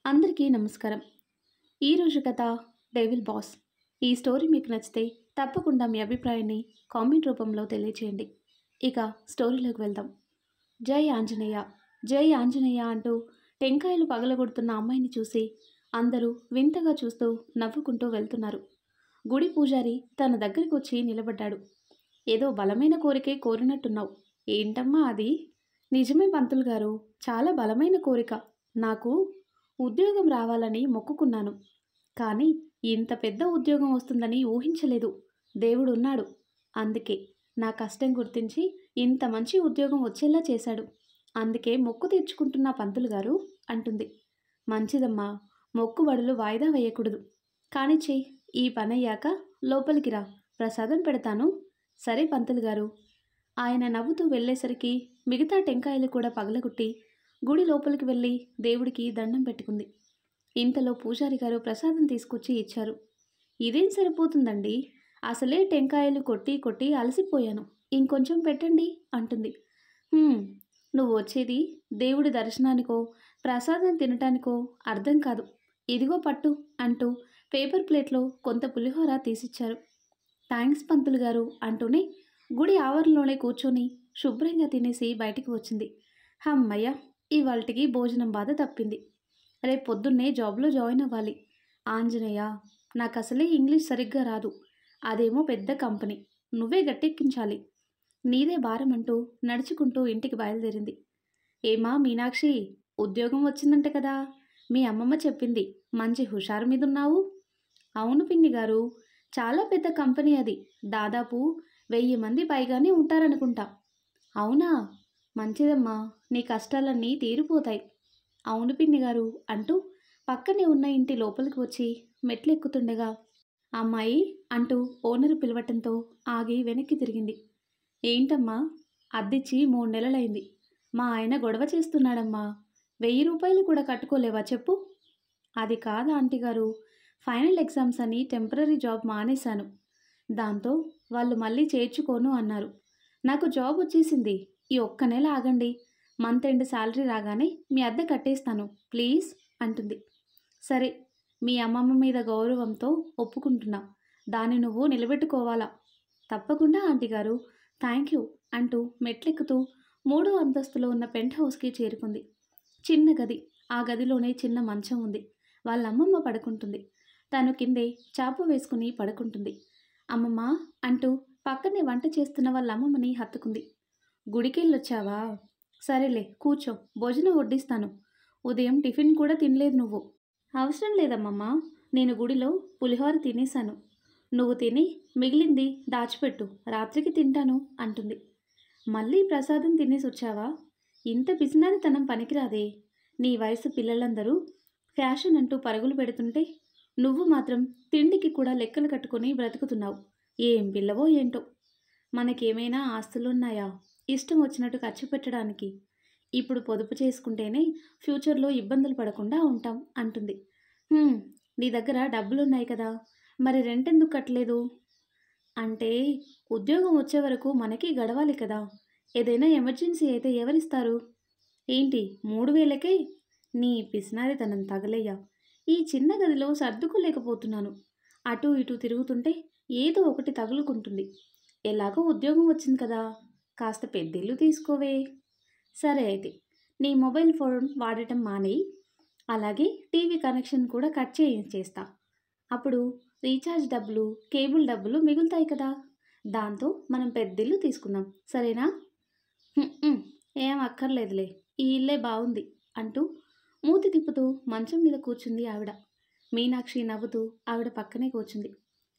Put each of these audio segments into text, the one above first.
అందరికీ నమస్కారం. ఈరోజు కథ 'డెవిల్ బాస్'. ఈ స్టోరీ మీకు నచ్చితే తప్పకుండా మీ అభిప్రాయాన్ని కామెంట్ రూపంలో తెలియచేయండి. ఇక స్టోరీలోకి వెళ్దాం. జై ఆంజనేయ, జై ఆంజనేయ అంటూ టెంకాయలు పగలగొడుతున్న అమ్మాయిని చూసి అందరూ వింతగా చూస్తూ నవ్వుకుంటూ వెళ్తున్నారు. గుడి పూజారి తన దగ్గరికి వచ్చి నిలబడ్డాడు. ఏదో బలమైన కోరికే కోరినట్టున్నావు. ఏంటమ్మా అది? నిజమే పంతులు గారు, చాలా బలమైన కోరిక. నాకు ఉద్యోగం రావాలని మొక్కుకున్నాను. కానీ ఇంత పెద్ద ఉద్యోగం వస్తుందని ఊహించలేదు. దేవుడున్నాడు. అందుకే నా కష్టం గుర్తించి ఇంత మంచి ఉద్యోగం వచ్చేలా చేశాడు. అందుకే మొక్కు తీర్చుకుంటున్నా పంతులు గారు అంటుంది. మంచిదమ్మా, మొక్కుబడులు వాయిదా వేయకూడదు. కానీ చెయ్యి, ఈ పనయ్యాక లోపలికి రా, ప్రసాదం పెడతాను. సరే పంతులు గారు. ఆయన నవ్వుతూ వెళ్ళేసరికి మిగతా టెంకాయలు కూడా పగలగొట్టి గుడి లోపలికి వెళ్ళి దేవుడికి దండం పెట్టుకుంది. ఇంతలో పూజారి గారు ప్రసాదం తీసుకొచ్చి ఇచ్చారు. ఇదేం సరిపోతుందండి, అసలే టెంకాయలు కొట్టి కొట్టి అలసిపోయాను, ఇంకొంచెం పెట్టండి అంటుంది. నువ్వు వచ్చేది దేవుడి దర్శనానికో ప్రసాదం తినటానికో అర్థం కాదు. ఇదిగో పట్టు అంటూ పేపర్ ప్లేట్లో కొంత పులిహోర తీసిచ్చారు. థ్యాంక్స్ పంతులు గారు అంటూనే గుడి ఆవరణలోనే కూర్చొని శుభ్రంగా తినేసి బయటికి వచ్చింది. హమ్మయ్య, ఇవాల్టికి భోజనం బాధ తప్పింది. రేపు పొద్దున్నే జాబ్లో జాయిన్ అవ్వాలి. ఆంజనేయ, నాకు అసలే ఇంగ్లీష్ సరిగ్గా రాదు. అదేమో పెద్ద కంపెనీ, నువ్వే గట్టెక్కించాలి. నీదే భారం అంటూ నడుచుకుంటూ ఇంటికి బయలుదేరింది. ఏమా మీనాక్షి, ఉద్యోగం వచ్చిందంట కదా, మీ అమ్మమ్మ చెప్పింది. మంచి హుషారు మీదున్నావు. అవును పిన్ని గారు, చాలా పెద్ద కంపెనీ అది. దాదాపు 1000 మంది పైగానే ఉంటారనుకుంటా. అవునా, మంచిదమ్మా, నీ కష్టాలన్నీ తీరిపోతాయి. అవును పిన్ని గారు అంటూ పక్కనే ఉన్న ఇంటి లోపలికి వచ్చి మెట్లెక్కుతుండగా అమ్మాయి అంటూ ఓనరు పిలవటంతో ఆగి వెనక్కి తిరిగింది. ఏంటమ్మా, అద్దిచ్చి 3 నెలలైంది. మా ఆయన గొడవ చేస్తున్నాడమ్మా. 1000 రూపాయలు కూడా కట్టుకోలేవా చెప్పు? అది కాదు ఆంటీ గారు, ఫైనల్ ఎగ్జామ్స్ అని టెంపరరీ జాబ్ మానేశాను. దాంతో వాళ్ళు మళ్ళీ చేర్చుకోను అన్నారు. నాకు జాబ్ వచ్చేసింది. ఈ ఒక్క నెల ఆగండి, మంత్ ఎండ్ శాలరీ రాగానే మీ అద్దె కట్టేస్తాను ప్లీజ్ అంటుంది. సరే, మీ అమ్మమ్మ మీద గౌరవంతో ఒప్పుకుంటున్నా, దాన్ని నువ్వు నిలబెట్టుకోవాలా. తప్పకుండా ఆంటీ గారు, థ్యాంక్ యూ అంటూ మెట్లెక్కుతూ 3వ అంతస్తులో ఉన్న పెంట్ హౌస్కి చేరుకుంది. చిన్న గది, ఆ గదిలోనే చిన్న మంచం ఉంది. వాళ్ళ అమ్మమ్మ పడుకుంటుంది. తను కిందే చాప వేసుకుని పడుకుంటుంది. అమ్మమ్మ అంటూ పక్కనే వంట చేస్తున్న వాళ్ళ అమ్మమ్మని హత్తుకుంది. గుడికెళ్ళొచ్చావా? సరేలే కూర్చో, భోజనం వడ్డిస్తాను. ఉదయం టిఫిన్ కూడా తినలేదు నువ్వు. అవసరం లేదమ్మమ్మ, నేను గుడిలో పులిహోర తినేశాను. నువ్వు తిని మిగిలింది దాచిపెట్టు, రాత్రికి తింటాను అంటుంది. మళ్ళీ ప్రసాదం తినేసి వచ్చావా? ఇంత పిసినారితనం పనికిరాదే. నీ వయసు పిల్లలందరూ ఫ్యాషన్ అంటూ పరుగులు పెడుతుంటే నువ్వు మాత్రం తిండికి కూడా లెక్కలు కట్టుకొని బ్రతుకుతున్నావు. ఏం పిల్లవో ఏంటో. మనకేమైనా ఆస్తులున్నాయా ఇష్టం వచ్చినట్టు ఖర్చు పెట్టడానికి? ఇప్పుడు పొదుపు చేసుకుంటేనే ఫ్యూచర్లో ఇబ్బందులు పడకుండా ఉంటాం అంటుంది. నీ దగ్గర డబ్బులున్నాయి కదా, మరి రెంట్ ఎందుకు కట్టలేదు? అంటే ఉద్యోగం వచ్చే వరకు మనకి గడవాలి కదా. ఏదైనా ఎమర్జెన్సీ అయితే ఎవరిస్తారు? ఏంటి 3000కే? నీ పిసినారితనం తగలయ్యా. ఈ చిన్న గదిలో సర్దుకోలేకపోతున్నాను. అటు ఇటు తిరుగుతుంటే ఏదో ఒకటి తగులుకుంటుంది. ఎలాగో ఉద్యోగం వచ్చింది కదా, కాస్త పెద్దిల్లు తీసుకోవే. సరే అయితే, నీ మొబైల్ ఫోన్ వాడటం మానేయి. అలాగే టీవీ కనెక్షన్ కూడా కట్ చేస్తా. అప్పుడు రీఛార్జ్ డబ్బులు, కేబుల్ డబ్బులు మిగులుతాయి కదా. దాంతో మనం పెద్దిల్లు తీసుకుందాం, సరేనా? ఏం అక్కర్లేదులే, ఈ ఇల్లే బాగుంది అంటూ మూతి తిప్పుతూ మంచం మీద కూర్చుంది ఆవిడ. మీనాక్షి నవ్వుతూ ఆవిడ పక్కనే కూర్చుంది.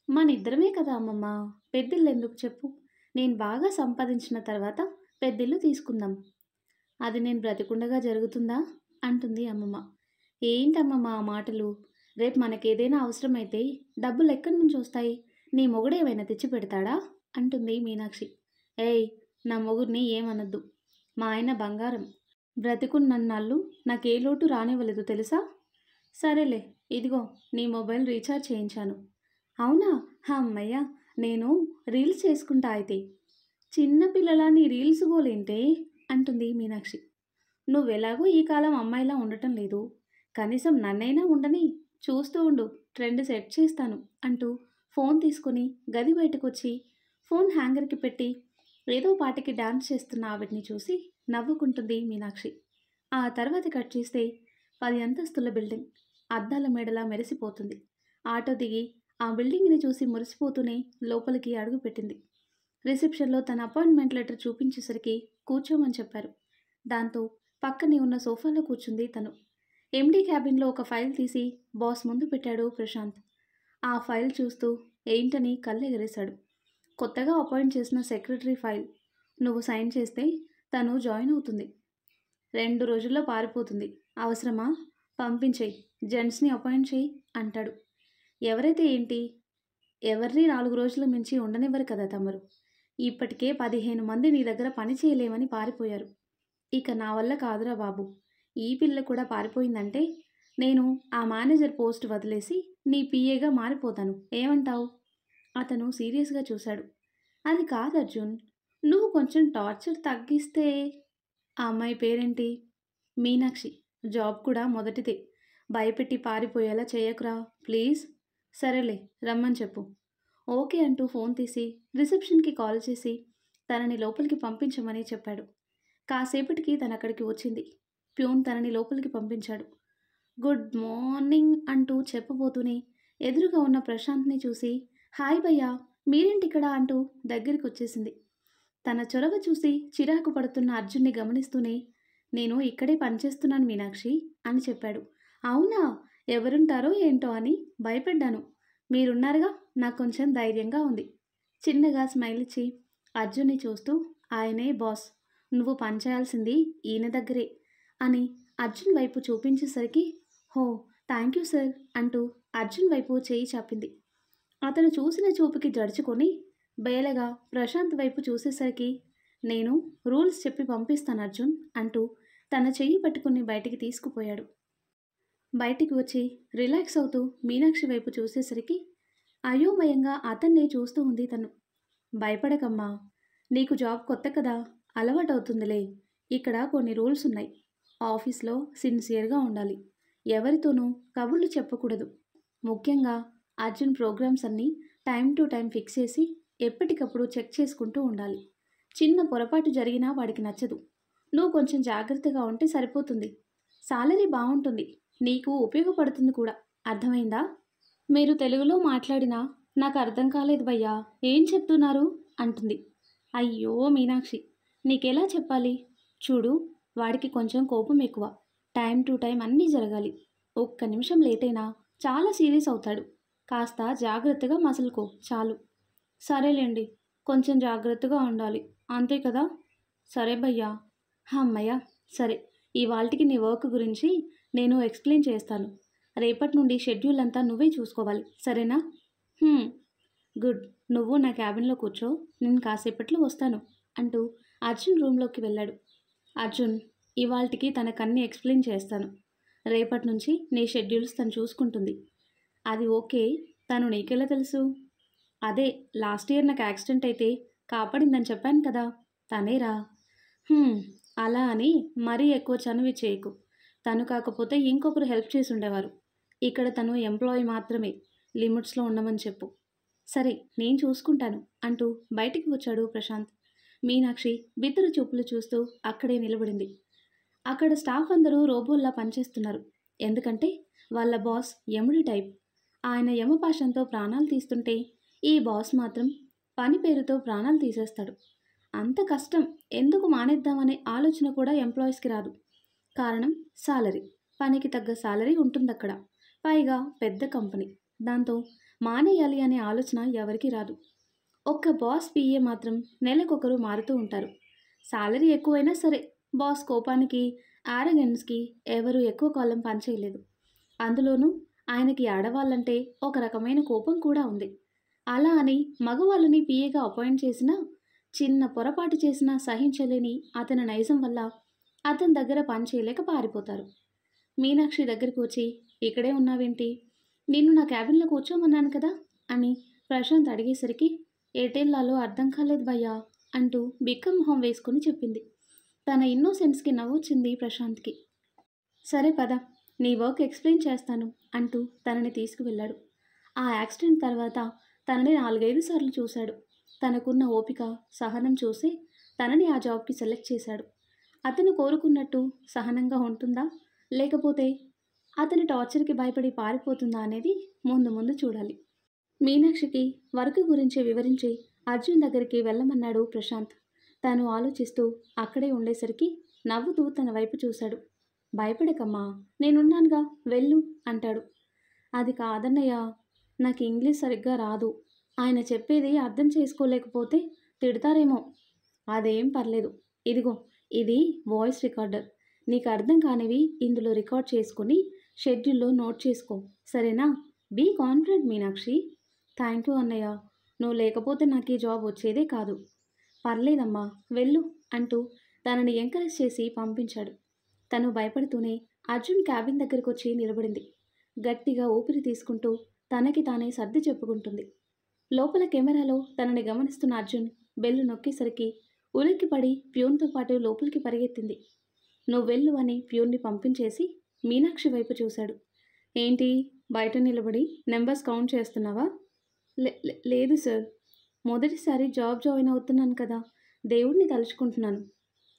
మనిద్దరమే కదా అమ్మమ్మ, పెద్దిల్లు ఎందుకు చెప్పు? నేను బాగా సంపాదించిన తర్వాత పెద్దిల్లు తీసుకుందాం. అది నేను బ్రతికుండగా జరుగుతుందా అంటుంది అమ్మమ్మ. ఏంటమ్మమ్మ ఆ మాటలు? రేపు మనకేదైనా అవసరమైతే డబ్బులు ఎక్కడి నుంచి వస్తాయి? నీ మొగుడేమైనా తెచ్చి పెడతాడా అంటుంది మీనాక్షి. ఏయ్, నా మొగుడిని ఏమనద్దు. మా ఆయన బంగారం. బ్రతికున్నన్నాళ్ళు నాకే లోటు రానివ్వలేదు తెలుసా. సరేలే, ఇదిగో నీ మొబైల్ రీఛార్జ్ చేయించాను. అవునా, అమ్మయ్య, నేను రీల్స్ చేసుకుంటా అయితే. చిన్నపిల్లలా నీ రీల్స్ గోలేంటే అంటుంది మీనాక్షి. నువ్వెలాగో ఈ కాలం అమ్మాయిలా ఉండటం లేదు, కనీసం నన్నైనా ఉండని, చూస్తూ ఉండు, ట్రెండ్ సెట్ చేస్తాను అంటూ ఫోన్ తీసుకొని గది బయటకొచ్చి ఫోన్ హ్యాంగర్‌కి పెట్టి ఏదో పాటకి డాన్స్ చేస్తున్న ఆవిడని చూసి నవ్వుకుంటుంది మీనాక్షి. ఆ తర్వాత కట్ చేస్తే 10 అంతస్తుల బిల్డింగ్. అద్దాల మేడలా మెరిసిపోతుంది. ఆటో దిగి ఆ బిల్డింగ్‌ని చూసి మురిసిపోతూనే లోపలికి అడుగుపెట్టింది. రిసెప్షన్‌లో తన అపాయింట్మెంట్ లెటర్ చూపించేసరికి కూర్చోమని చెప్పారు. దాంతో పక్కనే ఉన్న సోఫాలో కూర్చుంది తను. ఎండీ క్యాబిన్‌లో ఒక ఫైల్ తీసి బాస్ ముందు పెట్టాడు ప్రశాంత్. ఆ ఫైల్ చూస్తూ ఏంటని కళ్ళెగరేశాడు. కొత్తగా అపాయింట్ చేసిన సెక్రటరీ ఫైల్. నువ్వు సైన్ చేస్తే తను జాయిన్ అవుతుంది. 2 రోజుల్లో పారిపోతుంది. అవసరమా? పంపించేయి. జెంట్స్‌ని అపాయింట్ చెయ్యి అంటాడు. ఎవరైతే ఏంటి? ఎవరిని 4 రోజుల మించి ఉండనివ్వరు కదా తమరు. ఇప్పటికే 15 మంది నీ దగ్గర పని చేయలేమని పారిపోయారు. ఇక నా వల్ల కాదురా బాబు. ఈ పిల్ల కూడా పారిపోయిందంటే నేను ఆ మేనేజర్ పోస్ట్ వదిలేసి నీ పీఏగా మారిపోతాను. ఏమంటావు? అతను సీరియస్‌గా చూశాడు. అది కాదు అర్జున్. నువ్వు కొంచెం టార్చర్ తగ్గిస్తే. ఆ అమ్మాయి పేరేంటి? మీనాక్షి. జాబ్ కూడా మొదటిదే. భయపెట్టి పారిపోయేలా చేయకురా ప్లీజ్. సరేలే రమ్మని చెప్పు. ఓకే అంటూ ఫోన్ తీసి రిసెప్షన్‌కి కాల్ చేసి తనని లోపలికి పంపించమని చెప్పాడు. కాసేపటికి తనక్కడికి వచ్చింది. ప్యూన్ తనని లోపలికి పంపించాడు. గుడ్ మార్నింగ్ అంటూ చెప్పబోతూనే ఎదురుగా ఉన్న ప్రశాంత్‌ని చూసి హాయ్ భయ్యా మీరేంటిక్కడ అంటూ దగ్గరికొచ్చేసింది. తన చొరవ చూసి చిరాకు పడుతున్న అర్జున్ని గమనిస్తూనే నేను ఇక్కడే పనిచేస్తున్నాను మీనాక్షి అని చెప్పాడు. అవునా? ఎవరుంటారో ఏంటో అని భయపడ్డాను. మీరున్నారుగా నాకు కొంచెం ధైర్యంగా ఉంది. చిన్నగా స్మైల్ ఇచ్చి అర్జున్ని చూస్తూ ఆయనే బాస్. నువ్వు పనిచేయాల్సింది ఈయన దగ్గరే అని అర్జున్ వైపు చూపించేసరికి హో థ్యాంక్ యూ సార్ అంటూ అర్జున్ వైపు చేయి చాపింది. అతను చూసిన చూపుకి జడుచుకొని బేలగా ప్రశాంత్ వైపు చూసేసరికి నేను రూల్స్ చెప్పి పంపిస్తాను అర్జున్ అంటూ తన చెయ్యి పట్టుకుని బయటికి తీసుకుపోయాడు. బయటికి వచ్చి రిలాక్స్ అవుతూ మీనాక్షి వైపు చూసేసరికి అయోమయంగా అతన్నే చూస్తూ ఉంది తను. భయపడకమ్మా, నీకు జాబ్ కొత్త కదా, అలవాటవుతుందిలే. ఇక్కడ కొన్ని రూల్స్ ఉన్నాయి. ఆఫీస్లో సిన్సియర్గా ఉండాలి. ఎవరితోనూ కబుర్లు చెప్పకూడదు. ముఖ్యంగా అర్జున్ ప్రోగ్రామ్స్ అన్నీ టైం టు టైం ఫిక్స్ చేసి ఎప్పటికప్పుడు చెక్ చేసుకుంటూ ఉండాలి. చిన్న పొరపాటు జరిగినా వాడికి నచ్చదు. నువ్వు కొంచెం జాగ్రత్తగా ఉంటే సరిపోతుంది. సాలరీ బాగుంటుంది. నీకు ఉపయోగపడుతుంది కూడా. అర్థమైందా? మీరు తెలుగులో మాట్లాడినా నాకు అర్థం కాలేదు భయ్యా. ఏం చెప్తున్నారు అంటుంది. అయ్యో మీనాక్షి, నీకెలా చెప్పాలి? చూడు, వాడికి కొంచెం కోపం ఎక్కువ. టైం టు టైం అన్నీ జరగాలి. ఒక్క నిమిషం లేట్ అయినా చాలా సీరియస్ అవుతాడు. కాస్త జాగ్రత్తగా మసులుకో చాలు. సరేలేండి, కొంచెం జాగ్రత్తగా ఉండాలి. అంతే కదా? సరే భయ్యా. హమ్మయ్య. సరే, ఇవాల్టికి నీ వర్క్ గురించి నేను ఎక్స్ప్లెయిన్ చేస్తాను. రేపటి నుండి షెడ్యూల్ అంతా నువ్వే చూసుకోవాలి. సరేనా? "హ్మ్. గుడ్. నువ్వు నా క్యాబిన్లో కూర్చో. నేను కాసేపట్లో వస్తాను అంటూ అర్జున్ రూమ్లోకి వెళ్ళాడు. అర్జున్ ఇవాల్టికి తనకన్నీ ఎక్స్ప్లెయిన్ చేస్తాను. రేపటి నుంచి నీ షెడ్యూల్స్ తను చూసుకుంటుంది. అది ఓకే. తను నీకెలా తెలుసు? అదే లాస్ట్ ఇయర్ నాకు యాక్సిడెంట్ అయితే కాపాడిందని చెప్పాను కదా, తనేరా. "హ్మ్. అలా అని మరీ ఎక్కువ చనువి చేయకు. తను కాకపోతే ఇంకొకరు హెల్ప్ చేసి ఉండేవారు. ఇక్కడ తను ఎంప్లాయీ మాత్రమే. లిమిట్స్లో ఉండమని చెప్పు." సరే, నేను చూసుకుంటాను అంటూ బయటికి వచ్చాడు ప్రశాంత్. మీనాక్షి బిత్తర చూపులు చూస్తూ అక్కడే నిలబడింది. అక్కడ స్టాఫ్ అందరూ రోబోల్లా పనిచేస్తున్నారు. ఎందుకంటే వాళ్ళ బాస్ యముడి టైప్. ఆయన యమపాశంతో ప్రాణాలు తీస్తుంటే ఈ బాస్ మాత్రం పని పేరుతో ప్రాణాలు తీసేస్తాడు. అంత కష్టం ఎందుకు మానేద్దామనే ఆలోచన కూడా ఎంప్లాయీస్కి రాదు. కారణం సాలరీ. పనికి తగ్గ సాలరీ ఉంటుందక్కడ. పైగా పెద్ద కంపెనీ. దాంతో మానేయాలి అనే ఆలోచన ఎవరికీ రాదు. ఒక్క బాస్ పిఏ మాత్రం నెలకొకరు మారుతూ ఉంటారు. సాలరీ ఎక్కువైనా సరే బాస్ కోపానికి, ఆరగెన్స్కి ఎవరు ఎక్కువ కాలం పనిచేయలేదు. అందులోనూ ఆయనకి ఆడవాళ్ళంటే ఒక రకమైన కోపం కూడా ఉంది. అలా అని మగవాళ్ళని పిఏగా అపాయింట్ చేసినా చిన్న పొరపాటు చేసినా సహించలేని అతని నైజం వల్ల అతని దగ్గర పని చేయలేక పారిపోతారు. మీనాక్షి దగ్గరికి వచ్చి ఇక్కడే ఉన్నావేంటి? నిన్ను నా క్యాబిన్లో కూర్చోమన్నాను కదా అని ప్రశాంత్ అడిగేసరికి ఎటెల్లాలో అర్థం కాలేదు భయ్యా అంటూ బిక్క మొహం వేసుకుని చెప్పింది. తన ఇన్నోసెన్స్కి నవ్వొచ్చింది ప్రశాంత్కి. సరే పద, నీ వర్క్ ఎక్స్ప్లెయిన్ చేస్తాను అంటూ తనని తీసుకువెళ్ళాడు. ఆ యాక్సిడెంట్ తర్వాత తనని 4-5 సార్లు చూశాడు. తనకున్న ఓపిక, సహనం చూసి తనని ఆ జాబ్‌కి సెలెక్ట్ చేశాడు. అతను కోరుకున్నట్టు సహనంగా ఉంటుందా? లేకపోతే అతని టార్చర్‌కి భయపడి పారిపోతుందా అనేది ముందు ముందు చూడాలి. మీనాక్షికి వర్క్ గురించి వివరించి అర్జున్ దగ్గరికి వెళ్ళమన్నాడు ప్రశాంత్. తను ఆలోచిస్తూ అక్కడే ఉండేసరికి నవ్వుతూ తన వైపు చూశాడు. భయపడకమ్మా, నేనున్నానుగా, వెళ్ళు అంటాడు. అది కాదన్నయ్య, నాకు ఇంగ్లీష్ సరిగ్గా రాదు. ఆయన చెప్పేది అర్థం చేసుకోలేకపోతే తిడతారేమో. అదేం పర్లేదు. ఇదిగో, ఇది వాయిస్ రికార్డర్. నీకు అర్థం కానివి ఇందులో రికార్డ్ చేసుకుని షెడ్యూల్లో నోట్ చేసుకో, సరేనా? Be confident Meenakshi. Thank you అన్నయ్య. నువ్వు లేకపోతే నాకు ఈ జాబ్ వచ్చేదే కాదు. పర్లేదమ్మా, వెళ్ళు అంటూ తనని ఎంకరేజ్ చేసి పంపించాడు. తను భయపడుతూనే అర్జున్ క్యాబిన్ దగ్గరకు వచ్చి నిలబడింది. గట్టిగా ఊపిరి తీసుకుంటూ తనకి తానే సర్ది చెప్పుకుంటుంది. లోపల కెమెరాలో తనని గమనిస్తున్న అర్జున్ బెల్లు నొక్కేసరికి ఉలిక్కిపడి ప్యూన్తో పాటు లోపలికి పరిగెత్తింది. నువ్వెళ్ళు అని ప్యూన్ని పంపించేసి మీనాక్షి వైపు చూశాడు. ఏంటి, బయట నిలబడి నెంబర్స్ కౌంట్ చేస్తున్నావా? లేదు సార్, మొదటిసారి జాయిన్ అవుతున్నాను కదా, దేవుణ్ణి తలుచుకుంటున్నాను.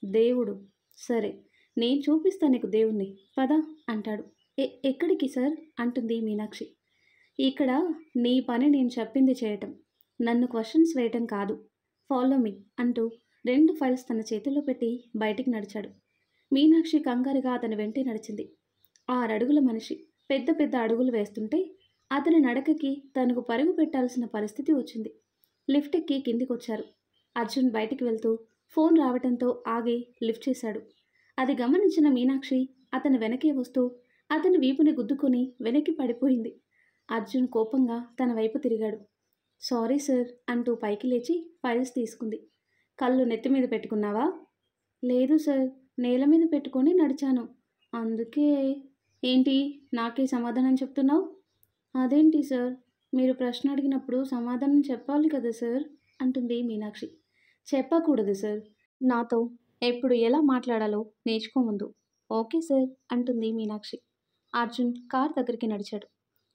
దేవుడు? సరే, నేను చూపిస్తా నీకు దేవుణ్ణి, పద అంటాడు. ఎక్కడికి సార్ అంటుంది మీనాక్షి. ఇక్కడ నీ పని నేను చెప్పింది చేయటం, నన్ను క్వశ్చన్స్ వేయటం కాదు. ఫాలో మీ అంటూ 2 ఫైల్స్ తన చేతిలో పెట్టి బయటికి నడిచాడు. మీనాక్షి కంగారుగా అతని వెంటే నడిచింది. 6 అడుగుల మనిషి పెద్ద పెద్ద అడుగులు వేస్తుంటే అతని నడకకి తనకు పరుగు పెట్టాల్సిన పరిస్థితి వచ్చింది. లిఫ్ట్ ఎక్కి కిందికొచ్చారు. అర్జున్ బయటికి వెళ్తూ ఫోన్ రావటంతో ఆగి లిఫ్ట్ చేశాడు. అది గమనించిన మీనాక్షి అతని వెనకే వస్తూ అతని వీపుని గుద్దుకొని వెనక్కి పడిపోయింది. అర్జున్ కోపంగా తన వైపు తిరిగాడు. సారీ సార్ అంటూ పైకి లేచి ఫైల్స్ తీసుకుంది. కళ్ళు నెత్తి మీద పెట్టుకున్నావా? లేదు సార్, నేల మీద పెట్టుకొని నడిచాను, అందుకే. ఏంటి, నాకే సమాధానం చెప్తున్నావు? అదేంటి సార్, మీరు ప్రశ్న అడిగినప్పుడు సమాధానం చెప్పాలి కదా సార్ అంటుంది మీనాక్షి. చెప్పకూడదు సార్, నాతో ఎప్పుడు ఎలా మాట్లాడాలో నేర్చుకో ముందు. ఓకే సార్ అంటుంది మీనాక్షి. అర్జున్ కార్ దగ్గరికి నడిచాడు.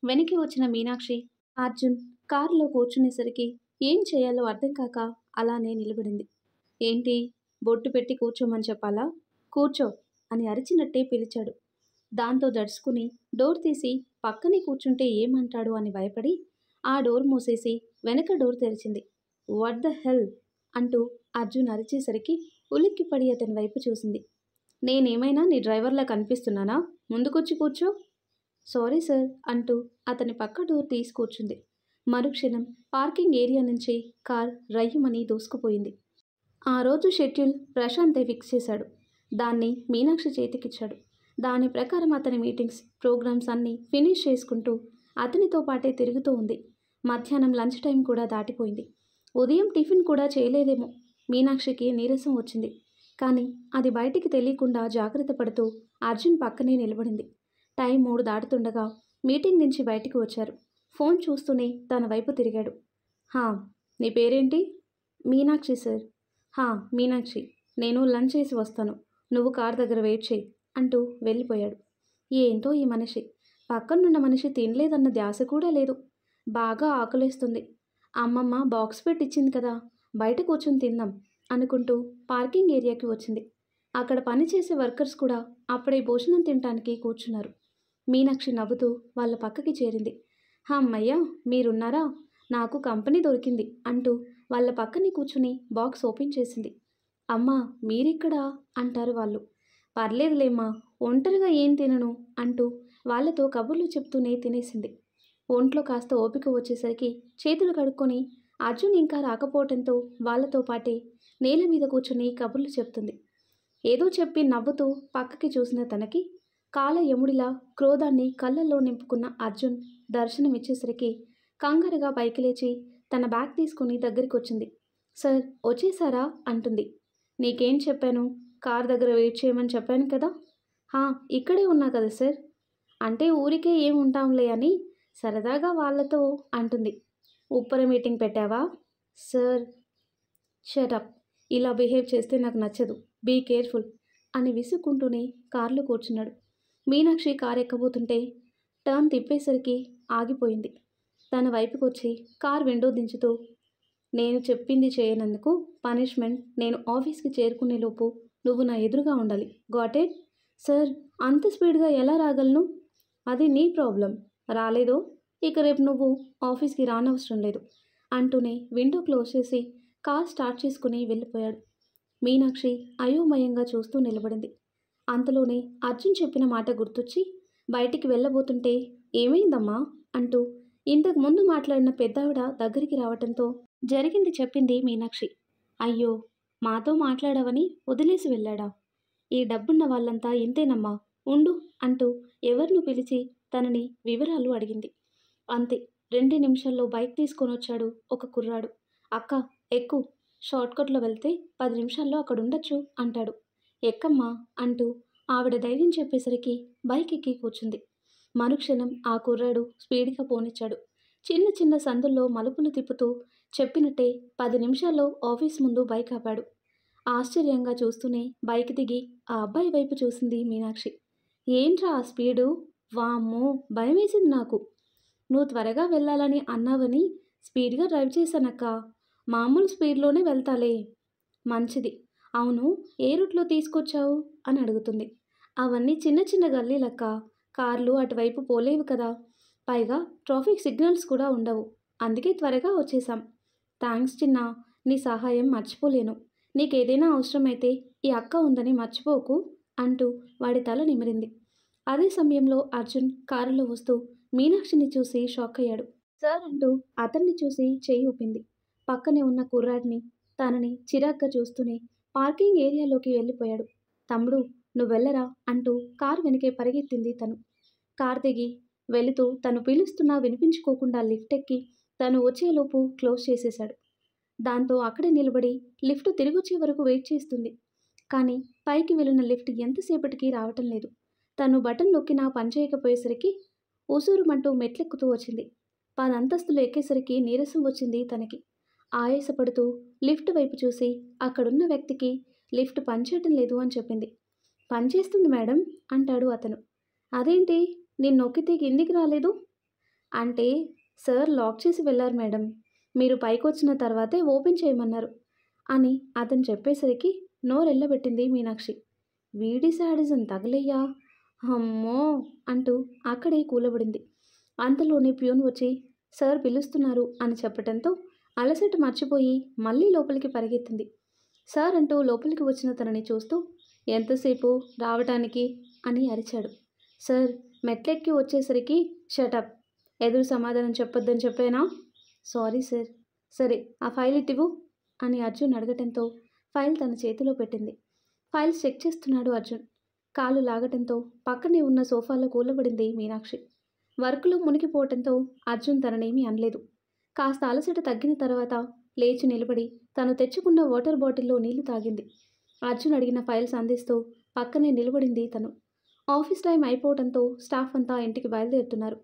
వెనక్కి వచ్చిన మీనాక్షి అర్జున్ కారులో కూర్చునేసరికి ఏం చేయాలో అర్థం కాక అలానే నిలబడింది. ఏంటి, బొట్టు పెట్టి కూర్చోమని చెప్పాలా? కూర్చో అని అరిచినట్టే పిలిచాడు. దాంతో దడుచుకుని డోర్ తీసి పక్కనే కూర్చుంటే ఏమంటాడు అని భయపడి ఆ డోర్ మూసేసి వెనక డోర్ తెరిచింది. వాట్ ద హెల్ అంటూ అర్జున్ అరిచేసరికి ఉలిక్కిపడి అతని వైపు చూసింది. నేనేమైనా నీ డ్రైవర్లా కనిపిస్తున్నానా? ముందుకొచ్చి కూర్చో. సారీ సార్ అంటూ అతని పక్క డోర్ తీసి కూర్చుంది. మరుక్షణం పార్కింగ్ ఏరియా నుంచి కార్ రయ్యమని దూసుకుపోయింది. ఆ రోజు షెడ్యూల్ ప్రశాంతే ఫిక్స్ చేశాడు. దాన్ని మీనాక్షి చేతికిచ్చాడు. దాని ప్రకారం అతని మీటింగ్స్, ప్రోగ్రామ్స్ అన్నీ ఫినిష్ చేసుకుంటూ అతనితో పాటే తిరుగుతూ ఉంది. మధ్యాహ్నం లంచ్ టైం కూడా దాటిపోయింది. ఉదయం టిఫిన్ కూడా చేయలేదేమో. మీనాక్షికి నీరసం వచ్చింది. కానీ అది బయటికి తెలియకుండా జాగ్రత్త పడుతూ అర్జున్ పక్కనే నిలబడింది. టైం 3 దాటుతుండగా మీటింగ్ నుంచి బయటికి వచ్చారు. ఫోన్ చూస్తూనే తన వైపు తిరిగాడు. హా, నీ పేరేంటి? మీనాక్షి సార్. హా, మీనాక్షి, నేను లంచ్ చేసి వస్తాను, నువ్వు కార్ దగ్గర వెయిట్ చేయి అంటూ వెళ్ళిపోయాడు. ఏంటో ఈ మనిషి, పక్కనున్న మనిషి తినలేదన్న ధ్యాస కూడా లేదు. బాగా ఆకలేస్తుంది. అమ్మమ్మ బాక్స్ పెట్టించింది కదా, బయట కూర్చొని తిందాం అనుకుంటూ పార్కింగ్ ఏరియాకి వచ్చింది. అక్కడ పనిచేసే వర్కర్స్ కూడా అప్పుడే భోజనం తినటానికి కూర్చున్నారు. మీనాక్షి నవ్వుతూ వాళ్ళ పక్కకి చేరింది. అమ్మయ్య, మీరున్నారా, నాకు కంపెనీ దొరికింది అంటూ వాళ్ళ పక్కనే కూర్చుని బాక్స్ ఓపెన్ చేసింది. అమ్మా, మీరిక్కడా అంటారు వాళ్ళు. పర్లేదులేమ్మా, ఒంటరిగా ఏం తినను అంటూ వాళ్ళతో కబుర్లు చెప్తూనే తినేసింది. ఒంట్లో కాస్త ఓపిక వచ్చేసరికి చేతులు కడుక్కొని అర్జున్ ఇంకా రాకపోవటంతో వాళ్ళతో పాటే నేల మీద కూర్చుని కబుర్లు చెప్తుంది. ఏదో చెప్పి నవ్వుతూ పక్కకి చూసిన తనకి కాల యముడిలా క్రోధాన్ని కళ్ళల్లో నింపుకున్న అర్జున్ దర్శనమిచ్చేసరికి కంగారుగా పైకి లేచి తన బ్యాగ్ తీసుకుని దగ్గరికి వచ్చింది. సార్ వచ్చేసారా అంటుంది. నీకేం చెప్పాను? కార్ దగ్గర వెయిట్ చేయమని చెప్పాను కదా. హా, ఇక్కడే ఉన్నా కదా సార్. అంటే ఊరికే ఏం ఉంటాంలే అని సరదాగా వాళ్ళతో అంటుంది. ఉప్పర మీటింగ్ పెట్టావా? సార్. షటప్, ఇలా బిహేవ్ చేస్తే నాకు నచ్చదు, బీ కేర్ఫుల్ అని విసుక్కుంటూనే కార్లో కూర్చున్నాడు. మీనాక్షి కారు ఎక్కబోతుంటే టర్న్ తిప్పేసరికి ఆగిపోయింది. తన వైపుకొచ్చి కార్ విండో దించుతూ, నేను చెప్పింది చేయనందుకు పనిష్మెంట్ నేను ఆఫీస్కి చేరుకునేలోపు నువ్వు నా ఎదురుగా ఉండాలి. Got it? సార్, అంత స్పీడ్గా ఎలా రాగలను? అది నీ ప్రాబ్లం. రాలేదో ఇక రేపు నువ్వు ఆఫీస్కి రానవసరం లేదు అంటూనే విండో క్లోజ్ చేసి కార్ స్టార్ట్ చేసుకుని వెళ్ళిపోయాడు. మీనాక్షి అయోమయంగా చూస్తూ నిలబడింది. అంతలోనే అర్జున్ చెప్పిన మాట గుర్తొచ్చి బయటికి వెళ్ళబోతుంటే, ఏమైందమ్మా అంటూ ఇంతకు ముందు మాట్లాడిన పెద్దావిడ దగ్గరికి రావటంతో జరిగింది చెప్పింది మీనాక్షి. అయ్యో, మాతో మాట్లాడవని వదిలేసి వెళ్ళాడా? ఈ డబ్బున్న వాళ్ళంతా ఇంతేనమ్మా, ఉండు అంటూ ఎవరినూ పిలిచి తనని వివరాలు అడిగింది. అంతే, 2 నిమిషాల్లో బైక్ తీసుకొనొచ్చాడు ఒక కుర్రాడు. అక్క, ఎక్కు, షార్ట్కట్లో వెళ్తే 10 నిమిషాల్లో అక్కడుండొచ్చు అంటాడు. ఎక్కమ్మా అంటూ ఆవిడ ధైర్యం చెప్పేసరికి బైక్ ఎక్కి కూర్చుంది. మరుక్షణం ఆ కుర్రాడు స్పీడ్గా పోనిచ్చాడు. చిన్న చిన్న సందుల్లో మలుపులు తిప్పుతూ చెప్పినట్టే 10 నిమిషాల్లో ఆఫీస్ ముందు బైక్ ఆపాడు. ఆశ్చర్యంగా చూస్తూనే బైక్ దిగి ఆ అబ్బాయి వైపు చూసింది మీనాక్షి. ఏంట్రా ఆ స్పీడు? వామ్మో, భయమేసింది నాకు. నువ్వు త్వరగా వెళ్ళాలని అన్నావని స్పీడ్గా డ్రైవ్ చేశానక్క. మామూలు స్పీడ్లోనే వెళ్తాలే. మంచిది. అవును, ఏ రూట్లో తీసుకొచ్చావు అని అడుగుతుంది. అవన్నీ చిన్న చిన్న గల్లీలక్క, కార్లు అటువైపు పోలేవు కదా. పైగా ట్రాఫిక్ సిగ్నల్స్ కూడా ఉండవు. అందుకే త్వరగా వచ్చేసాం. థ్యాంక్స్ చిన్నా, నీ సహాయం మర్చిపోలేను. నీకేదైనా అవసరమైతే ఈ అక్క ఉందని మర్చిపోకు అంటూ వాడి తల నిమిరింది. అదే సమయంలో అర్జున్ కారులో వస్తూ మీనాక్షిని చూసి షాక్ అయ్యాడు. సార్ అంటూ అతన్ని చూసి చేయి ఊపింది. పక్కనే ఉన్న కుర్రాడిని తనని చిరాగ్గా చూస్తూనే పార్కింగ్ ఏరియాలోకి వెళ్ళిపోయాడు. తమ్ముడు, నువ్వెళ్ళరా అంటూ కారు వెనకే పరిగెత్తింది తను. కార్ దిగి వెళుతూ తను పిలుస్తున్నా వినిపించుకోకుండా లిఫ్ట్ ఎక్కి తను వచ్చేలోపు క్లోజ్ చేసేశాడు. దాంతో అక్కడే నిలబడి లిఫ్ట్ తిరిగొచ్చే వరకు వెయిట్ చేస్తుంది. కానీ పైకి వెళ్ళిన లిఫ్ట్ ఎంతసేపటికి రావటం లేదు. తను బటన్ నొక్కినా పనిచేయకపోయేసరికి ఉసూరుమంటూ మెట్లెక్కుతూ వచ్చింది. 10 అంతస్తులు ఎక్కేసరికి నీరసం వచ్చింది తనకి. ఆయాసపడుతూ లిఫ్ట్ వైపు చూసి అక్కడున్న వ్యక్తికి లిఫ్ట్ పనిచేయటం లేదు అని చెప్పింది. పనిచేస్తుంది మేడం అంటాడు అతను. అదేంటి, నేను నొక్కితే కిందికి రాలేదు? అంటే సార్ లాక్ చేసి వెళ్ళారు మేడం, మీరు పైకొచ్చిన తర్వాతే ఓపెన్ చేయమన్నారు అని అతను చెప్పేసరికి నోరెళ్ళబెట్టింది మీనాక్షి. వీడి శాడిజం తగలయ్యా, అమ్మో అంటూ అక్కడే కూలబడింది. అంతలోనే ప్యూన్ వచ్చి సార్ పిలుస్తున్నారు అని చెప్పటంతో అలసట మర్చిపోయి మళ్ళీ లోపలికి పరిగెత్తింది. సార్ అంటూ లోపలికి వచ్చిన తనని చూస్తూ, ఎంతసేపు రావటానికి అని అరిచాడు. సార్, మెట్లెక్కి వచ్చేసరికి షటప్, ఎదురు సమాధానం చెప్పొద్దని చెప్పేనా? Sorry sir. సరే, ఆ ఫైల్ ఇటివ్వు అని అర్జున్ అడగటంతో ఫైల్ తన చేతిలో పెట్టింది. ఫైల్స్ చెక్ చేస్తున్నాడు అర్జున్. కాలు లాగటంతో పక్కనే ఉన్న సోఫాలో కూలబడింది మీనాక్షి. వర్క్లో మునిగిపోవటంతో అర్జున్ తననేమీ అనలేదు. కాస్త అలసట తగ్గిన తర్వాత లేచి నిలబడి తను తెచ్చుకున్న వాటర్ బాటిల్లో నీళ్లు తాగింది. అర్జున్ అడిగిన ఫైల్స్ అందిస్తూ పక్కనే నిలబడింది తను. ఆఫీస్ టైం అయిపోవడంతో స్టాఫ్ అంతా ఇంటికి బయలుదేరుతున్నారు.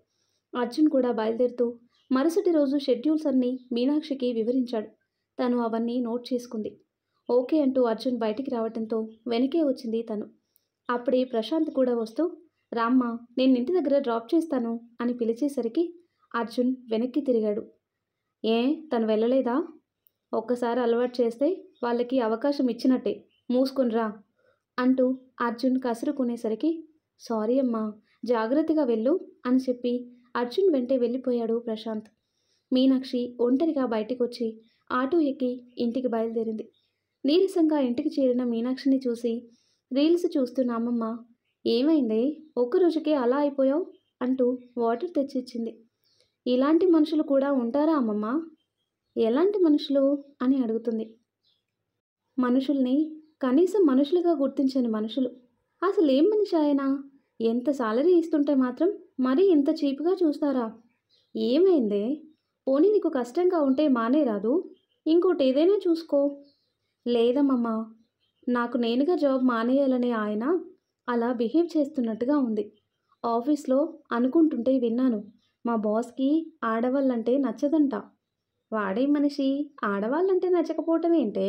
అర్జున్ కూడా బయలుదేరుతూ మరుసటి రోజు షెడ్యూల్స్ అన్నీ మీనాక్షికి వివరించాడు. తను అవన్నీ నోట్ చేసుకుంది. ఓకే అంటూ అర్జున్ బయటికి రావడంతో వెనకే వచ్చింది తను. అప్పుడే ప్రశాంత్ కూడా వస్తూ, రామ్మ, నేను ఇంటి దగ్గర డ్రాప్ చేస్తాను అని పిలిచేసరికి అర్జున్ వెనక్కి తిరిగాడు. ఏ, తను వెళ్ళలేదా? ఒక్కసారి అలవాటు చేస్తే వాళ్ళకి అవకాశం ఇచ్చినట్టే, మూసుకునిరా అంటూ అర్జున్ కసురుకునేసరికి, సారీ అమ్మా, జాగ్రత్తగా వెళ్ళు అని చెప్పి అర్జున్ వెంటే వెళ్ళిపోయాడు ప్రశాంత్. మీనాక్షి ఒంటరిగా బయటికొచ్చి ఆటో ఎక్కి ఇంటికి బయలుదేరింది. నీరసంగా ఇంటికి చేరిన మీనాక్షిని చూసి రీల్స్ చూస్తున్న అమ్మమ్మ, ఏమైందే, ఒక్కరోజుకే అలా అయిపోయావు అంటూ వాటర్ తెచ్చిచ్చింది. ఇలాంటి మనుషులు కూడా ఉంటారా అమ్మమ్మ? ఎలాంటి మనుషులు అని అడుగుతుంది. మనుషుల్ని కనీసం మనుషులుగా గుర్తించని మనుషులు. అసలు ఏం మనిషి ఆయన? ఎంత సాలరీ ఇస్తుంటే మాత్రం మరీ ఇంత చీప్గా చూస్తారా? ఏమైందే? పోనీ నీకు కష్టంగా ఉంటే మానేరాదు, ఇంకోటి ఏదైనా చూసుకో. లేదమ్మమ్మా, నాకు నేనుగా జాబ్ మానేయాలనే ఆయన అలా బిహేవ్ చేస్తున్నట్టుగా ఉంది. ఆఫీస్లో అనుకుంటుంటే విన్నాను, మా బాస్కి ఆడవాళ్ళంటే నచ్చదంట. వాడే మనిషి, ఆడవాళ్ళంటే నచ్చకపోవటం ఏంటే?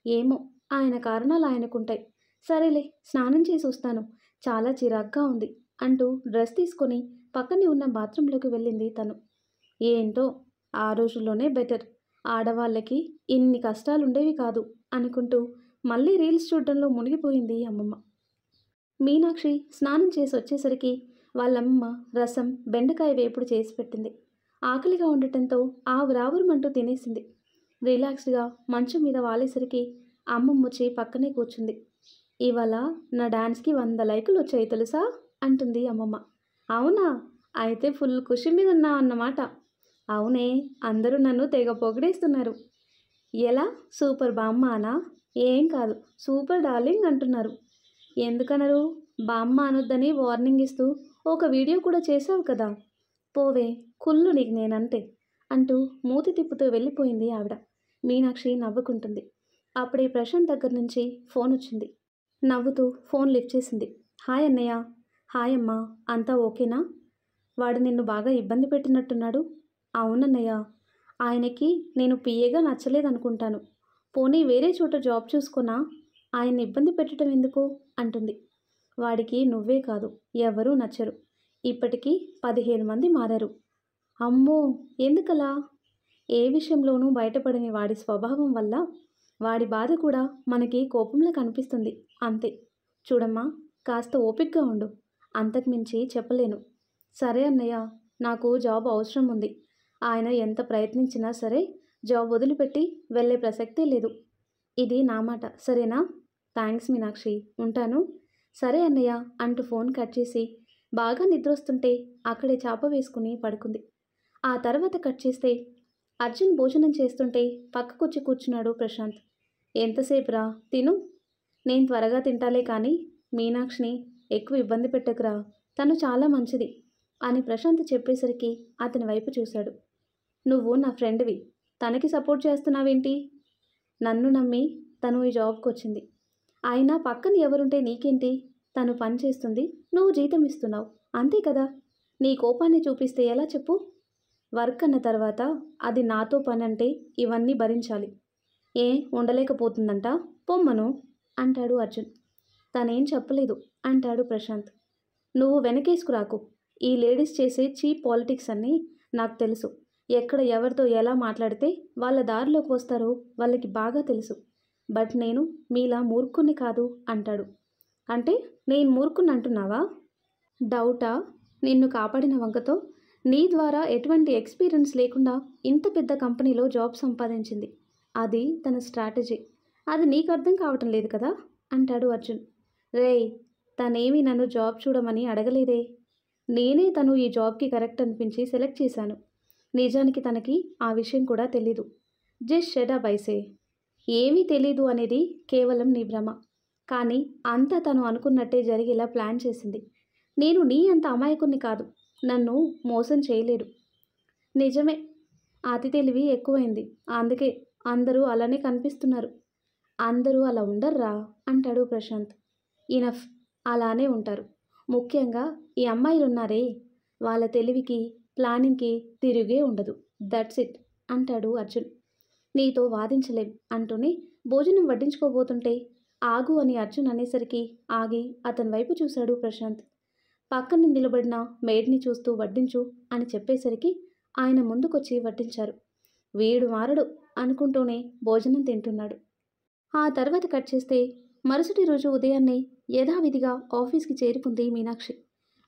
ఏమో, ఆయన కారణాలు ఆయనకుంటాయి. సరేలే, స్నానం చేసి వస్తాను, చాలా చిరాగ్గా ఉంది అంటూ డ్రెస్ తీసుకొని పక్కనే ఉన్న బాత్రూంలోకి వెళ్ళింది తను. ఏంటో ఆ రోజుల్లోనే బెటర్. ఆడవాళ్ళకి ఇన్ని కష్టాలుండేవి కాదు అనుకుంటూ మళ్ళీ రీల్స్ చూడడంలో మునిగిపోయింది అమ్మమ్మ. మీనాక్షి స్నానం చేసి వచ్చేసరికి వాళ్ళమ్మ రసం, బెండకాయ వేపుడు చేసి పెట్టింది. ఆకలిగా ఉండటంతో ఆవురావురమంటూ తినేసింది. రిలాక్స్డ్గా మంచం మీద వాలేసరికి అమ్మమ్మ వచ్చి పక్కనే కూర్చుంది. ఇవాళ నా డాన్స్కి 100 లైకులు వచ్చాయి తెలుసా అంటుంది అమ్మమ్మ. అవునా? అయితే ఫుల్ ఖుషి మీద ఉన్నా అన్నమాట. అవునే, అందరూ నన్ను తెగ పొగిడేస్తున్నారు. ఎలా? సూపర్ బామ్మ అనా? ఏం కాదు, సూపర్ డార్లింగ్ అంటున్నారు. ఎందుకనరు? బామ్మ అనొద్దని వార్నింగ్ ఇస్తూ ఒక వీడియో కూడా చేశావు కదా. పోవే, కుళ్ళు నీకు నేనంటే అంటూ మూతి తిప్పుతూ వెళ్ళిపోయింది ఆవిడ. మీనాక్షి నవ్వుకుంటుంది. అప్పుడే ప్రశాంత్ దగ్గర నుంచి ఫోన్ వచ్చింది. నవ్వుతూ ఫోన్ లిఫ్ట్ చేసింది. హాయ్ అన్నయ్య. హాయ్ అమ్మా. అంతా ఓకేనా? వాడు నిన్ను బాగా ఇబ్బంది పెట్టినట్టున్నాడు. అవునన్నయ్య, ఆయనకి నేను పిఏగా నచ్చలేదనుకుంటాను. పోనీ వేరే చోట జాబ్ చూసుకున్నా, ఆయన్ని ఇబ్బంది పెట్టడం ఎందుకు అంటుంది. వాడికి నువ్వే కాదు, ఎవరూ నచ్చరు. ఇప్పటికీ 15 మంది మారారు. అమ్మో, ఎందుకలా? ఏ విషయంలోనూ బయటపడని వాడి స్వభావం వల్ల వాడి బాధ కూడా మనకి కోపంలో కనిపిస్తుంది అంతే. చూడమ్మా, కాస్త ఓపికగా ఉండు. అంతకుమించి చెప్పలేను. సరే అన్నయ్య, నాకు జాబ్ అవసరం ఉంది. ఆయన ఎంత ప్రయత్నించినా సరే జాబ్ వదిలిపెట్టి వెళ్ళే ప్రసక్తే లేదు. ఇది నా మాట, సరేనా? థ్యాంక్స్ మీనాక్షి, ఉంటాను. సరే అన్నయ్య అంటూ ఫోన్ కట్ చేసి బాగా నిద్రొస్తుంటే అక్కడే చాప వేసుకుని పడుకుంది. ఆ తర్వాత కట్ చేస్తే అర్జున్ భోజనం చేస్తుంటే పక్కకొచ్చి కూర్చున్నాడు ప్రశాంత్. ఎంతసేపురా, తిను. నేను త్వరగా తింటాలే కానీ మీనాక్షిని ఎక్కువ ఇబ్బంది పెట్టకురా, తను చాలా మంచిది అని ప్రశాంత్ చెప్పేసరికి అతని వైపు చూశాడు. నువ్వు నా ఫ్రెండ్వి, తనకి సపోర్ట్ చేస్తున్నావేంటి? నన్ను నమ్మి తను ఈ జాబ్కి వచ్చింది. అయినా పక్కన ఎవరుంటే నీకేంటి? తను పని చేస్తుంది, నువ్వు జీతం ఇస్తున్నావు, అంతే కదా. నీ కోపాన్ని చూపిస్తే ఎలా చెప్పు? వర్క్ అన్న తర్వాత అది నాతో పని అంటే ఇవన్నీ భరించాలి. ఏ ఉండలేకపోతుందంట? పొమ్మను అంటాడు అర్జున్. తనేం చెప్పలేదు అంటాడు ప్రశాంత్. నువ్వు వెనకేసుకురాకు. ఈ లేడీస్ చేసే చీప్ పాలిటిక్స్ అన్నీ నాకు తెలుసు. ఎక్కడ ఎవరితో ఎలా మాట్లాడితే వాళ్ళ దారిలోకి వస్తారో వాళ్ళకి బాగా తెలుసు. బట్ నేను మీలా మూర్ఖుని కాదు అంటాడు. అంటే నేను మూర్ఖుని అంటున్నావా? డౌటా? నిన్ను కాపాడిన వంకతో నీ ద్వారా ఎటువంటి ఎక్స్పీరియన్స్ లేకుండా ఇంత పెద్ద కంపెనీలో జాబ్ సంపాదించింది. అది తన స్ట్రాటజీ. అది నీకు అర్థం కావటం లేదు కదా అంటాడు అర్జున్. రేయ్, తనేమీ నన్ను జాబ్ చూడమని అడగలేదే. నేనే తను ఈ జాబ్కి కరెక్ట్ అనిపించి సెలెక్ట్ చేశాను. నిజానికి తనకి ఆ విషయం కూడా తెలీదు. జస్ట్ షట్ అప్ ఐసే. ఏమీ తెలీదు అనేది కేవలం నీ భ్రమ. కానీ అంతా తను అనుకున్నట్టే జరిగేలా ప్లాన్ చేసింది. నేను నీ అంత అమాయకుణ్ణి కాదు. నన్ను మోసం చేయలేడు. నిజమే, అతి తెలివి ఎక్కువైంది. అందుకే అందరూ అలానే కనిపిస్తున్నారు. అందరూ అలా ఉండర్రా అంటాడు ప్రశాంత్. ఇనఫ్, అలానే ఉంటారు. ముఖ్యంగా ఈ అమ్మాయిలున్నారే, వాళ్ళ తెలివికి ప్లానింగ్కి తిరిగే ఉండదు. దట్స్ ఇట్ అంటాడు అర్జున్. నీతో వాదించలేం అంటూనే భోజనం వడ్డించుకోబోతుంటే ఆగు అని అర్జున్ అనేసరికి ఆగి అతని వైపు చూశాడు ప్రశాంత్. పక్కన నిలబడిన మేడ్ని చూస్తూ వడ్డించు అని చెప్పేసరికి ఆయన ముందుకొచ్చి వడ్డించారు. వీడు మారడు అనుకుంటూనే భోజనం తింటున్నాడు. ఆ తర్వాత కట్ చేస్తే మరుసటి రోజు ఉదయాన్నే యథావిధిగా ఆఫీస్కి చేరుకుంది మీనాక్షి.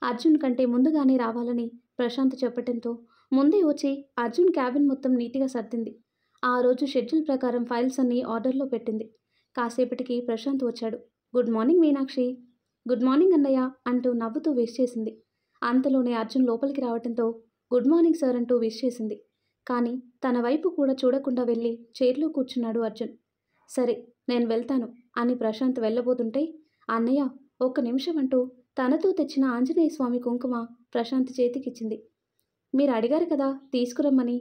అర్జున్ కంటే ముందుగానే రావాలని ప్రశాంత్ చెప్పటంతో ముందే వచ్చి అర్జున్ క్యాబిన్ మొత్తం నీట్గా సర్దింది. ఆ రోజు షెడ్యూల్ ప్రకారం ఫైల్స్ అన్నీ ఆర్డర్లో పెట్టింది. కాసేపటికి ప్రశాంత్ వచ్చాడు. Good morning Meenakshi. Good morning అన్నయ్య అంటూ నవ్వుతూ విష్ చేసింది. అంతలోనే అర్జున్ లోపలికి రావడంతో గుడ్ మార్నింగ్ సార్ అంటూ విష్ చేసింది. కానీ తన వైపు కూడా చూడకుండా వెళ్ళి చైర్లో కూర్చున్నాడు అర్జున్. సరే, నేను వెళ్తాను అని ప్రశాంత్ వెళ్ళబోతుంటే అన్నయ్య ఒక్క నిమిషం అంటూ తనతో తెచ్చిన ఆంజనేయ స్వామి కుంకుమ ప్రశాంత్ చేతికిచ్చింది. మీరు అడిగారు కదా తీసుకురమ్మని.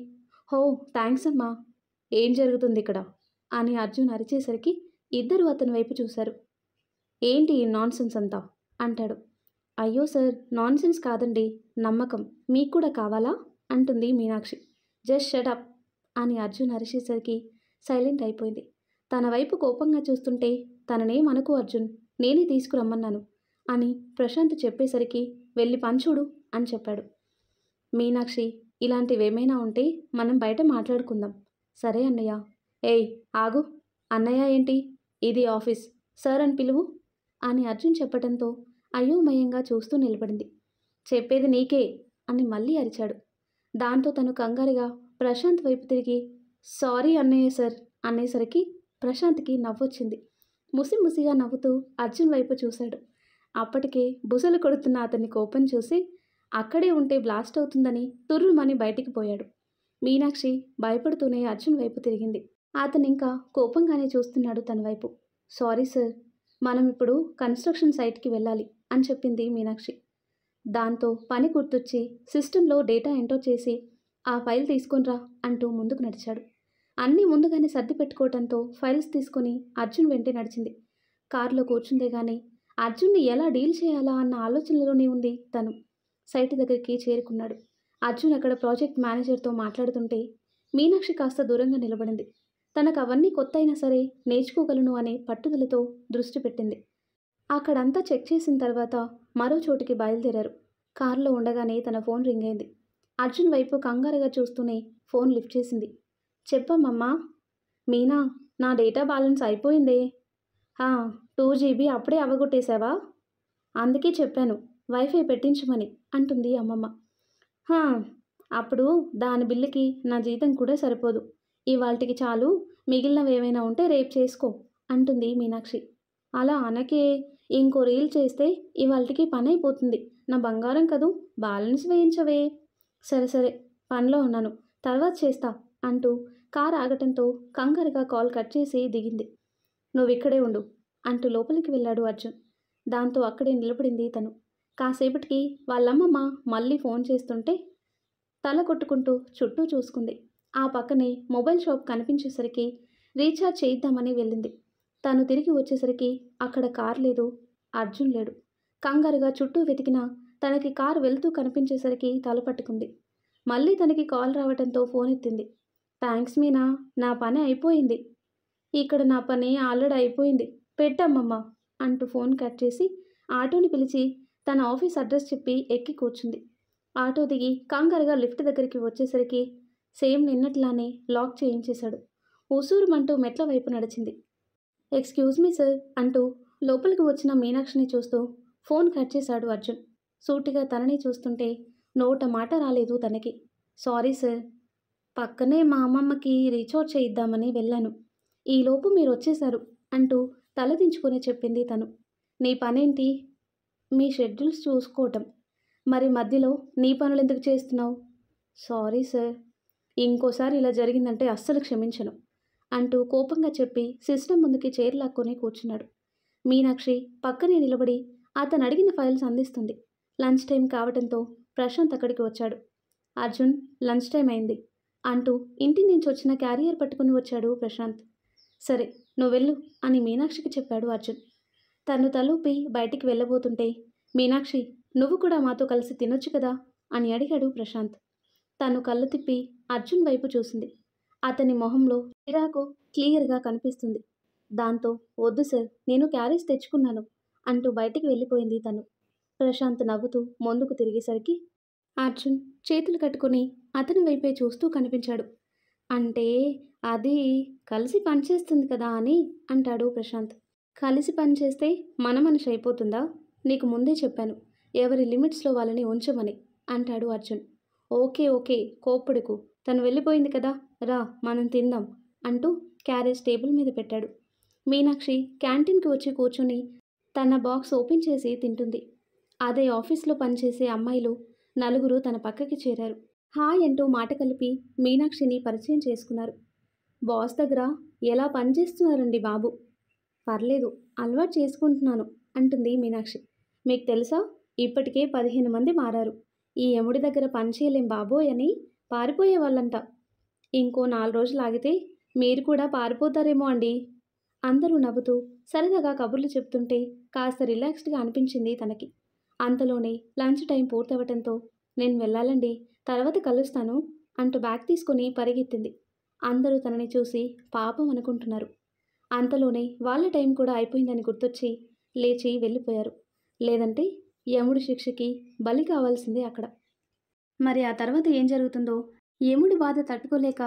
హో, థ్యాంక్స్ అమ్మా. ఏం జరుగుతుంది ఇక్కడ అని అర్జున్ అరిచేసరికి ఇద్దరు అతని వైపు చూశారు. ఏంటి ఈ నాన్సెన్స్ అంతా అంటాడు. అయ్యో సార్, నాన్సెన్స్ కాదండి, నమ్మకం. మీకు కూడా కావాలా అంటుంది మీనాక్షి. జస్ట్ షట్ అప్ అని అర్జున్ అరిచేసరికి సైలెంట్ అయిపోయింది. తన వైపు కోపంగా చూస్తుంటే తననేమనుకో అర్జున్, నేనే తీసుకురమ్మన్నాను. అని ప్రశాంత్ చెప్పేసరికి వెళ్ళి పంచుడు అని చెప్పాడు. మీనాక్షి, ఇలాంటివేమైనా ఉంటే మనం బయట మాట్లాడుకుందాం. సరే అన్నయ్య. ఏయ్ ఆగు, అన్నయ్య ఏంటి, ఇది ఆఫీస్, సార్ అని పిలువు అని అర్జున్ చెప్పడంతో అయోమయంగా చూస్తూ నిలబడింది. చెప్పేది నీకే అని మళ్ళీ అరిచాడు. దాంతో తను కంగారుగా ప్రశాంత్ వైపు తిరిగి సారీ అన్నయ్య సార్ అనేసరికి ప్రశాంత్కి నవ్వొచ్చింది. ముసిముసిగా నవ్వుతూ అర్జున్ వైపు చూశాడు. అప్పటికే బుసలు కొడుతున్న అతని కోపం చూసి అక్కడే ఉంటే బ్లాస్ట్ అవుతుందని తుర్రుమని బయటికి పోయాడు. మీనాక్షి భయపడుతూనే అర్జున్ వైపు తిరిగింది. అతను ఇంకా కోపంగానే చూస్తున్నాడు తన వైపు. సారీ సార్, మనం ఇప్పుడు కన్స్ట్రక్షన్ సైట్కి వెళ్ళాలి అని చెప్పింది మీనాక్షి. దాంతో పని గుర్తొచ్చి సిస్టంలో డేటా ఎంటర్ చేసి ఆ ఫైల్ తీసుకొనిరా అంటూ ముందుకు నడిచాడు. అన్నీ ముందుగానే సర్ది పెట్టుకోవడంతో ఫైల్స్ తీసుకొని అర్జున్ వెంటే నడిచింది. కారులో కూర్చుందే కానీ అర్జున్ని ఎలా డీల్ చేయాలా అన్న ఆలోచనలోనే ఉంది తను. సైట్ దగ్గరికి చేరుకున్నాడు. అర్జున్ అక్కడ ప్రాజెక్ట్ మేనేజర్తో మాట్లాడుతుంటే మీనాక్షి కాస్త దూరంగా నిలబడింది. తనకు అవన్నీ కొత్త అయినా సరే నేర్చుకోగలను అనే పట్టుదలతో దృష్టి పెట్టింది. అక్కడంతా చెక్ చేసిన తర్వాత మరో చోటికి బయలుదేరారు. కారులో ఉండగానే తన ఫోన్ రింగ్ అయింది. అర్జున్ వైపు కంగారుగా చూస్తూనే ఫోన్ లిఫ్ట్ చేసింది. చెప్పమ్మమ్మా. మీనా, నా డేటా బ్యాలెన్స్ అయిపోయిందే. 2 GB అప్పుడే అవగొట్టేశావా? అందుకే చెప్పాను వైఫై పెట్టించమని అంటుంది అమ్మమ్మ. హా, అప్పుడు దాని బిల్లుకి నా జీతం కూడా సరిపోదు. ఇవాల్టికి చాలు, మిగిలినవి ఏమైనా ఉంటే రేపు చేసుకో అంటుంది మీనాక్షి. అలా అనకే, ఇంకో రీల్ చేస్తే ఇవాల్టికి పని అయిపోతుంది. నా బంగారం కదూ, బ్యాలెన్స్ వేయించవే. సరే సరే, పనిలో ఉన్నాను, తర్వాత చేస్తా అంటూ కారు ఆగటంతో కంగారుగా కాల్ కట్ చేసి దిగింది. నువ్వు ఇక్కడే ఉండు అంటూ లోపలికి వెళ్ళాడు అర్జున్. దాంతో అక్కడే నిలబడింది తను. కాసేపటికి వాళ్ళమ్మమ్మ మళ్ళీ ఫోన్ చేస్తుంటే తల కొట్టుకుంటూ చుట్టూ చూసుకుంది. ఆ పక్కనే మొబైల్ షాప్ కనిపించేసరికి రీఛార్జ్ చేయిద్దామని వెళ్ళింది. తను తిరిగి వచ్చేసరికి అక్కడ కార్ లేదు, అర్జున్ లేడు. కంగారుగా చుట్టూ వెతికినా తనకి కారు వెళ్తూ కనిపించేసరికి తల పట్టుకుంది. మళ్ళీ తనకి కాల్ రావడంతో ఫోన్ ఎత్తింది. థ్యాంక్స్ మీనా, నా పని అయిపోయింది. ఇక్కడ నా పని ఆల్రెడీ అయిపోయింది, పెట్టమ్మమ్మ అంటూ ఫోన్ కట్ చేసి ఆటోని పిలిచి తన ఆఫీస్ అడ్రస్ చెప్పి ఎక్కి కూర్చుంది. ఆటో దిగి కంగారుగా లిఫ్ట్ దగ్గరికి వచ్చేసరికి సేమ్ నిన్నట్లానే లాక్ చేయించేశాడు. ఉసూరుమంటూ మెట్ల వైపు నడిచింది. ఎక్స్క్యూజ్ మీ సార్ అంటూ లోపలికి వచ్చిన మీనాక్షిని చూస్తూ ఫోన్ కట్ చేశాడు అర్జున్. సూటిగా తనని చూస్తుంటే నోట మాట రాలేదు తనకి. సారీ సార్, పక్కనే మా అమ్మమ్మకి రీఛార్జ్ చేయిద్దామని వెళ్ళాను, ఈలోపు మీరు వచ్చేశారు అంటూ తలదించుకొని చెప్పింది తను. నీ పనేంటి? మీ షెడ్యూల్స్ చూసుకోవటం. మరి మధ్యలో నీ పనులు ఎందుకు చేస్తున్నావు? సారీ సార్, ఇంకోసారి ఇలా జరిగిందంటే అస్సలు క్షమించను అంటూ కోపంగా చెప్పి సిస్టమ్ ముందుకి చైర్ లాక్కొని కూర్చున్నాడు. మీనాక్షి పక్కనే నిలబడి అతను అడిగిన ఫైల్స్ అందిస్తుంది. లంచ్ టైం కావడంతో ప్రశాంత్ అక్కడికి వచ్చాడు. అర్జున్, లంచ్ టైం అయింది అంటూ ఇంటి నుంచి వచ్చిన క్యారియర్ పట్టుకుని వచ్చాడు ప్రశాంత్. సరే నువ్వు వెళ్ళు అని మీనాక్షికి చెప్పాడు అర్జున్. తను తలూపి బయటికి వెళ్ళబోతుంటే మీనాక్షి, నువ్వు కూడా మాతో కలిసి తినొచ్చు కదా అని అడిగాడు ప్రశాంత్. తను కళ్ళు తిప్పి అర్జున్ వైపు చూసింది. అతని మొహంలో చిరాకు క్లియర్గా కనిపిస్తుంది. దాంతో వద్దు సార్, నేను క్యారేజ్ తెచ్చుకున్నాను అంటూ బయటికి వెళ్ళిపోయింది తను. ప్రశాంత్ నవ్వుతూ ముందుకు తిరిగేసరికి అర్జున్ చేతులు కట్టుకుని అతని వైపే చూస్తూ కనిపించాడు. అంటే అది కలిసి పనిచేస్తుంది కదా అని అంటాడు ప్రశాంత్. కలిసి పనిచేస్తే మన మనిషి అయిపోతుందా? నీకు ముందే చెప్పాను, ఎవరి లిమిట్స్లో వాళ్ళని ఉంచమని అంటాడు అర్జున్. ఓకే ఓకే, కోప్పడుకు, తను వెళ్ళిపోయింది కదా, రా మనం తిందాం అంటూ క్యారేజ్ టేబుల్ మీద పెట్టాడు. మీనాక్షి క్యాంటీన్కి వచ్చి కూర్చొని తన బాక్స్ ఓపెన్ చేసి తింటుంది. అదే ఆఫీస్లో పనిచేసే అమ్మాయిలు 4 తన పక్కకి చేరారు. హాయ్ అంటూ మాట కలిపి మీనాక్షిని పరిచయం చేసుకున్నారు. బాస్ దగ్గర ఎలా పనిచేస్తున్నారండి బాబు? పర్లేదు, అలవాటు చేసుకుంటున్నాను అంటుంది మీనాక్షి. మీకు తెలుసా, ఇప్పటికే 15 మంది మారారు. ఈ యముడి దగ్గర పనిచేయలేం బాబోయ్ అని పారిపోయే వాళ్ళంట. ఇంకో 4 రోజులు ఆగితే మీరు కూడా పారిపోతారేమో అండి. అందరూ నవ్వుతూ సరదాగా కబుర్లు చెప్తుంటే కాస్త రిలాక్స్డ్గా అనిపించింది తనకి. అంతలోనే లంచ్ టైం పూర్తవటంతో నేను వెళ్ళాలండి, తర్వాత కలుస్తాను అంటూ బ్యాగ్ తీసుకొని పరిగెత్తింది. అందరూ తనని చూసి పాపం అనుకుంటున్నారు. అంతలోనే వాళ్ళ టైం కూడా అయిపోయిందని గుర్తొచ్చి లేచి వెళ్ళిపోయారు. లేదంటే యముడి శిక్షకి బలి కావాల్సిందే అక్కడ. మరి ఆ తర్వాత ఏం జరుగుతుందో, యముడి బాధ తట్టుకోలేక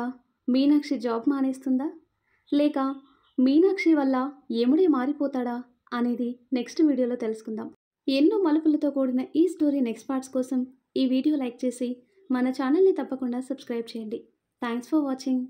మీనాక్షి జాబ్ మానేస్తుందా? లేక మీనాక్షి వల్ల యముడే మారిపోతాడా అనేది నెక్స్ట్ వీడియోలో తెలుసుకుందాం. ఎన్నో మలుపులతో కూడిన ఈ స్టోరీ నెక్స్ట్ పార్ట్స్ కోసం ఈ వీడియో లైక్ చేసి మన ఛానల్ని తప్పకుండా సబ్స్క్రైబ్ చేయండి. Thanks for watching.